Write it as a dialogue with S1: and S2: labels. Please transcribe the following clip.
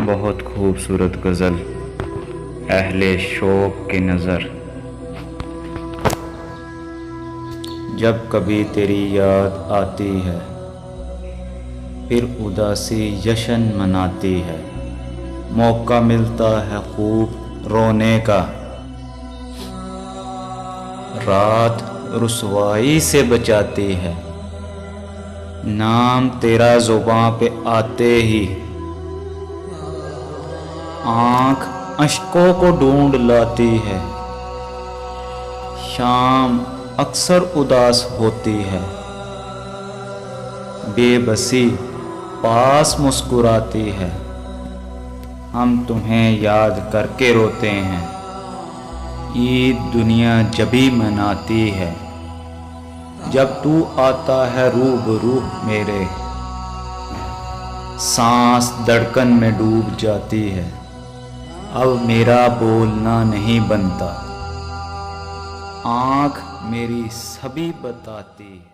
S1: बहुत खूबसूरत गज़ल अहले शौक़ की नज़र। जब कभी तेरी याद आती है फिर उदासी जश्न मनाती है। मौका मिलता है खूब रोने का, रात रुसवाई से बचाती है। नाम तेरा ज़ुबां पे आते ही आँख अश्कों को ढूंढ लाती है। शाम अक्सर उदास होती है, बेबसी पास मुस्कुराती है। हम तुम्हें याद करके रोते हैं, ईद दुनिया जभी मनाती है। जब तू आता है रूबरू मेरे, सांस धड़कन में डूब जाती है। अब मेरा बोलना नहीं बनता, आँख मेरी सभी बताती है।